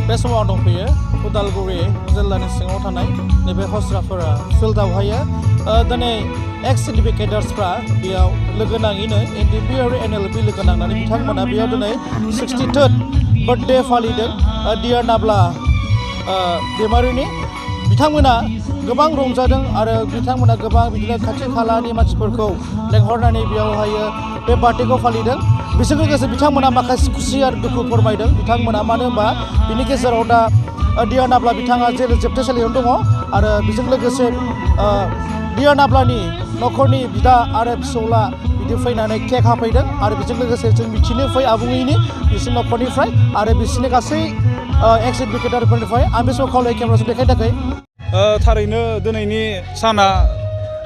बे समाव आं दंफैयो उदालगुरि जिल्लानि सिङाव थानाय नैबे हस्राफोरा फिल्डआवहायो दिनै एक्स एडुकेटार्सफ्रा बेयाव लोगो नाङैनो NDP आरो NLP लोगो नांनानै बिथांमोना बेयाव दिनै 63rd बार्थडे फालिदों डियार नाब्ला दैमारिनि बिथांमोना गोबां रंजादों आरो बिथांमोना गोबां बिदिनो खाथि खालानि मानसिफोरखौ लेंहरनानै बेयावहायो बे बार्थडेखौ फालिदों बेजों लोगोसे बिथांमोना माखासे खुसि आरो दुखु फोरमायदों बिथांमोना मानो होनबा बिनि गेजेराव दा डियार नाब्ला बिथाङा जेल जोबथेसालियावनो दङ आरो बेजों लोगोसे डियार नाब्लानि न'खरनि बिदा आरो फिसौला बिदि फैनानै केक हाफैदों आरो बेजों लोगोसे जों मिथिनो फै आबुङैनो बिसोरनि न'खरनिफ्राय आरो बिसोरनि गासै एक्स एडुकेटारफोरनिफ्राय आं बे समाव खावलायो केमेराजों देखायनो थाखाय थारैनो दिनैनि साना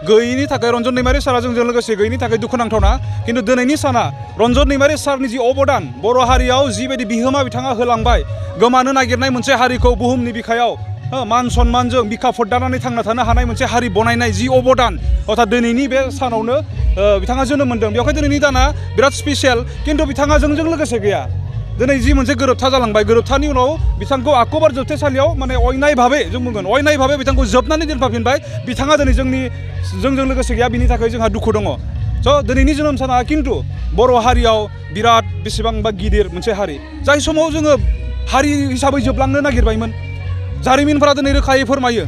गैयैनि थाखाय रन्जन दैमारि सारा जोंजों लोगोसे गैयैनि थाखाय दुखुनांथावना खिन्थु दिनैनि साना रन्जन दैमारि सारनि जि अबदान बर' हारियाव जिबायदि बिहोमा बिथाङा होलांबाय गोमानो नागिरनाय मोनसे हारिखौ बुहुमनि बिखायाव मान सन्मानजों बिखा फोरदानानै थांना थानो हानाय मोनसे हारि बनायनाय जि अबदान अर्थात दिनैनि बे सानावनो बिथाङा जोनोम मोन्दों बेवहाय दिनैनि दाना बिराद स्पेसियेल खिन्थु बिथाङा जोंजों लोगोसे गैया दिनै जि मोनसे गोरोबथा जालांबाय गोरोबथानि उनाव बिथांखौ आकबर जोबथेसालियाव माने अयनाय भाबै जों बुंगोन अयनाय भाबै बिथांखौ जोबनानै दोनफाफिनबाय बिथाङा दिनै जोंजों लोगोसे गैया बिनि थाखाय जोंहा दुखु दङ स' दिनैनि जोनोम साना खिन्थु बर' हारियाव बिराद बेसेबांबा गिदिर मोनसे हारि जाय समाव जोङो हारि हिसाबै जोबलांनो नागिरबायमोन जारिमिनफोरा दिनै रोखायै फोरमायो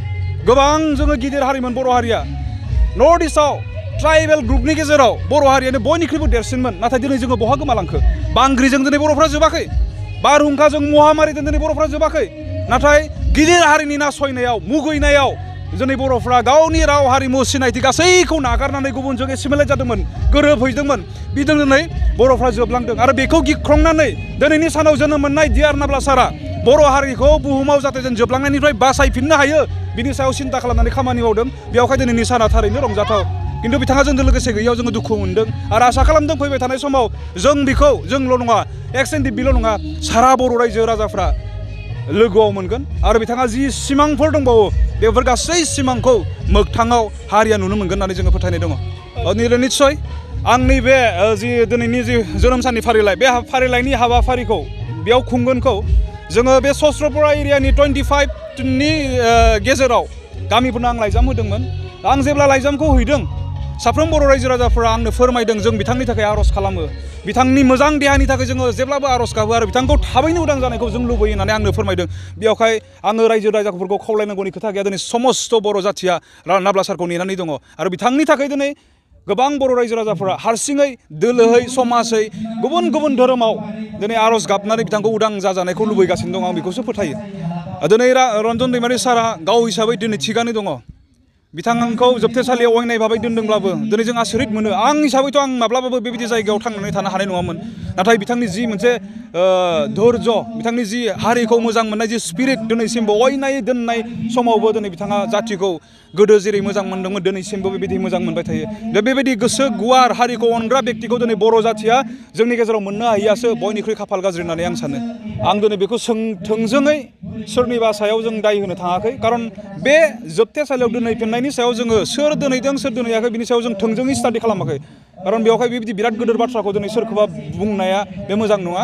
गोबां जोङो गिदिर हारिमोन बर' हारिया नर्थ इस्टआव ट्राइबेल ग्रुपनि गेजेराव बर' हारियानो बयनिख्रुइबो देरसिनमोन नाथाय दिनै जोङो बहा गोमालांखो बांग्रिजों दिनै बर'फ्रा जोबाखै बारहुंखाजों महामारिजों दिनै बर'फ्रा जोबाखै नाथाय गिदिर हारिनि नासयनायाव मुगैनायाव दिनै बर'फ्रा गावनि राव हारिमु सिनायथि गासैखौ नागारनानै गुबुनजों एसिमिलेट जादोंमोन गोरोबहैदोंमोन बिजों दिनै बर'फ्रा जोबलांदों आरो बेखौ गिख्रंनानै दिनैनि सानाव जोनोम मोननाय डियार नाब्ला सारा बर' हारिखौ बुहुमाव जाहाथे जों जोबलांनायनिफ्राय बासायफिननो हायो बिनि सायाव सिन्था खालामनानै खामानि मावदों बेवहाय दिनैनि साना थारैनो रंजाथाव खिन्थु बिथाङा जोंजों लोगोसे गैयैयाव जोङो दुखु मोनदों आरो आसा खालामदों फैबाय थानाय समाव जों बिखौ जोंल' नङा एक्स NDPल' नङा सारा बर' रायजो राजाफ्रा लोगोआव मोनगोन आरो बिथाङा जि सिमांफोर दंबावो बेफोर गासै सिमांखौ मोगथाङाव हारिया नुनो मोनगोन होननानै जोङो फोथायनाय दङ निस्सय आंनि बे जि दिनैनि जि जोनोम साननि फारिलाइ बे फारिलाइनि हाबाफारिखौ बेयाव खुंगोनखौ जोङो बे सस्त्रपुरा एरियानि 25नि गेजेराव गामिफोरनो आं लाइजाम होदोंमोन आं जेब्ला लाइजामखौ हैदों साफ्रोम बर' रायजो राजाफोरा आंनो फोरमायदों जों बिथांनि थाखाय आर'ज खालामो बिथांनि मोजां देहानि थाखाय जोङो जेब्लाबो आर'ज गाबो आरो बिथांखौ थाबैनो उदां जानायखौ जों लुबैयो होननानै आंनो फोरमायदों बेयावहाय आङो रायजो राजाफोरखौ खावलायनांगौनि खोथा गैया दिनै समस्त बर' जाथिया नाब्ला सारखौ नेनानै दङ आरो बिथांनि थाखाय दिनै गोबां बर' रायजो राजाफोरा हारसिङै दोलोहै समाजै गुबुन गुबुन धोरोमाव दिनै आर'ज गाबनानै बिथांखौ उदां जाजानायखौ लुबैगासिनो दं आं बेखौसो फोथायो दिनै रन्जन दैमारि सारा गाव हिसाबै दिनै थिगानो दङ बिथांखौ जोबथेसालियाव अयनाय भाबै दोनदोंब्लाबो दिनै जों आसरित मोनो आं हिसाबैथ' आं माब्लाबाबो बेबायदि जायगायाव थांनानै थानो हानाय नङामोन नाथाय बिथांनि जि मोनसे धैर्य बिथांनि जि हारिखौ मोजां मोननाय जि स्पिरिट दिनैसिमबो अयनाय दोननाय समावबो दिनै बिथाङा जाथिखौ गोदो जेरै मोजां मोनदोंमोन दिनैसिमबो बेबायदि मोजां मोनबाय थायो दा बेबायदि गोसो गुवार हारिखौ अनग्रा बेक्तिखौ दिनै बर' जाथिया जोंनि गेजेराव मोननो हायैयासो बयनिख्रुइ खाफाल गाज्रि होननानै आं सानो आं दिनै बेखौ थोंजोङै सोरनिबा सायाव जों दाय होनो थाङाखै खारन बे जोबथेसालियाव दोनहैफिननायनि सायाव जोङो सोर दोनहैदों सोर दोनहैयाखै बिनि सायाव जों थोंजोङै स्टाडि खालामाखै खारन बेवहाय बेबायदि बिराद गिदिर बाथ्राखौ दिनै सोरखौबा बुंनाया बे मोजां नङा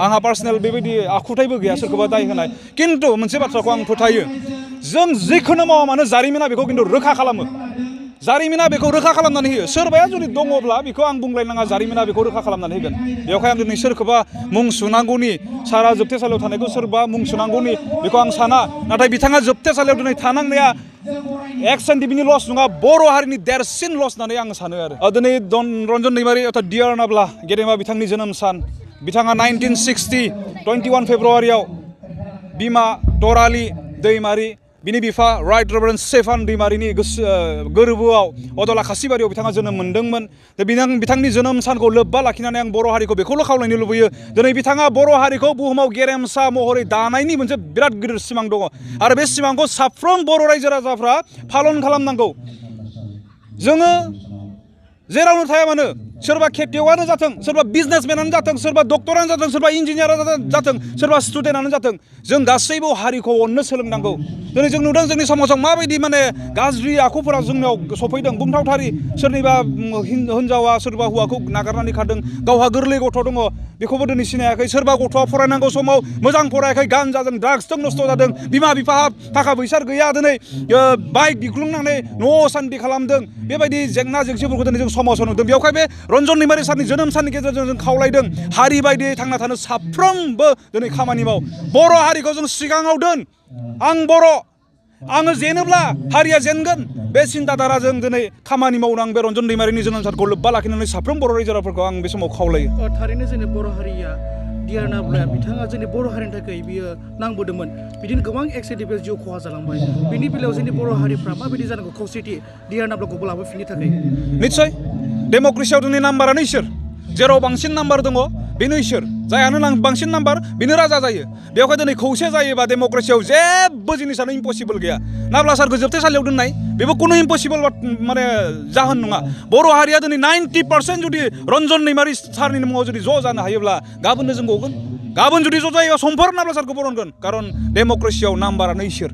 आंहा पार्सनेल बेबायदि आखुथायबो गैया सोरखौबा दाय होनाय खिन्थु मोनसे बाथ्राखौ आं फोथायो जों जिखुनु मावा मानो जारिमिना बेखौ खिन्थु रोखा खालामो जारिमिना बेखौ रोखा खालामनानै होयो सोरबाया जुदि दङब्ला बेखौ आं बुंलायनाङा जारिमिना बेखौ रोखा खालामनानै होगोन बेवहाय आं दिनै सोरखौबा मुं सुनांगौनि सारा जोबथेसालियाव थानायखौ सोरबा मुं सुनांगौनि बेखौ आं साना नाथाय बिथाङा जोबथेसालियाव दिनै थानांनाया एक्स NDPनि लस नङा बर' हारिनि देरसिन लस होननानै आं सानो आरो दिनै रन्जन दैमारि अर्थात डियार नाब्ला गेदेमा बिथांनि जोनोम सान बिथाङा 1960 21 फेब्रुवारियाव बिमा तराली दैमारि बिनि बिफा राइट रेभारेन्ड स्टेफान दैमारिनि गोरबोआव अदला खासिबारियाव बिथाङा जोनोम मोन्दोंमोन बिथांनि जोनोम सानखौ लोब्बा लाखिनानै आं बर' हारिखौ बेखौल' खावलायनो लुबैयो दिनै बिथाङा बर' हारिखौ बुहुमाव गेरेमसा महरै दानायनि मोनसे बिराद गिदिर सिमां दङ आरो बे सिमांखौ साफ्रोम बर' रायजो राजाफ्रा फालन खालामनांगौ जोङो जेरावनो थाया मानो सोरबा खेतियकआनो जाथों सोरबा बिजनेसमेनानो जाथों सोरबा डक्टरानो जाथों सोरबा इन्जिनियारानो जाथों सोरबा स्टुडेन्टआनो जाथों जों गासैबो हारिखौ अननो सोलोंनांगौ दिनै जों नुदों जोंनि समाजाव माबायदि माने गाज्रि आखुफोरा जोंनाव सफैदों बुंथावथारि सोरनिबा हिनजावा सोरबा हौवाखौ नागारनानै खारदों गावहा गोरलै गथ' दङ बेखौबो दिनै सिनायाखै सोरबा गथ'आ फरायनांगौ समाव मोजां फरायाखै गान जादों ड्राग्सजों नस्थ' जादों बिमा बिफाहा थाखा फैसा गैया दिनै बाइक दिख्लुंनानै न' सान्ति खालामदों बेबायदि जेंना जेंसिफोरखौ दिनै जों समाजाव नुदों बेवहाय बे रन्जन दैमारि सारनि जोनोम साननि गेजेरजों जों खावलायदों हारि बायदियै थांना थानो साफ्रोमबो दिनै खामानि माव बर' हारिखौ जों सिगाङाव दोन आं बर' आङो जेनोब्ला हारिया जेनगोन बे सिन्ताधाराजों दिनै खामानि मावनो आं बे रन्जन दैमारिनि जोनोम सानखौ लोब्बा लाखिनानै साफ्रोम बर' रायजो राजाफोरखौ आं बे समाव खावलायो थारैनो जोंनि बर' हारिया डियार नाब्ला बिथाङा जोंनि बर' हारिनि थाखाय बियो नांबोदोंमोन बिदिनो गोबां एक्सिडेन्टआव जिउ खहा जालांबाय बिनि बेलायाव जोंनि बर' हारिफ्रा माबायदि जानांगौ खौसेथि डियार नाब्लाखौबो लाबोफिननो थाखाय निस्सय डेम'क्रेसियाव दिनै नाम्बारानो इसोर जेराव बांसिन नाम्बार दङ बेनो इसोर जायहानो बांसिन नाम्बार बेनो राजा जायो बेवहाय दिनै खौसे जायोबा डेम'क्रेसियाव जेबो जिनिसानो इम्पसिबल गैया नाब्ला सारखौ जोबथेसालियाव दोननाय बेबो खुनु इम्पसिबल माने जाहोन नङा बर' हारिया दिनै 90% जुदि रन्जन दैमारि सारनि मुङाव जुदि ज' जानो हायोब्ला गाबोननो जों गगोन गाबोन जुदि ज' जायोबा समफोर नाब्ला सारखौ बरनगोन खारन डेम'क्रेसियाव नाम्बारानो इसोर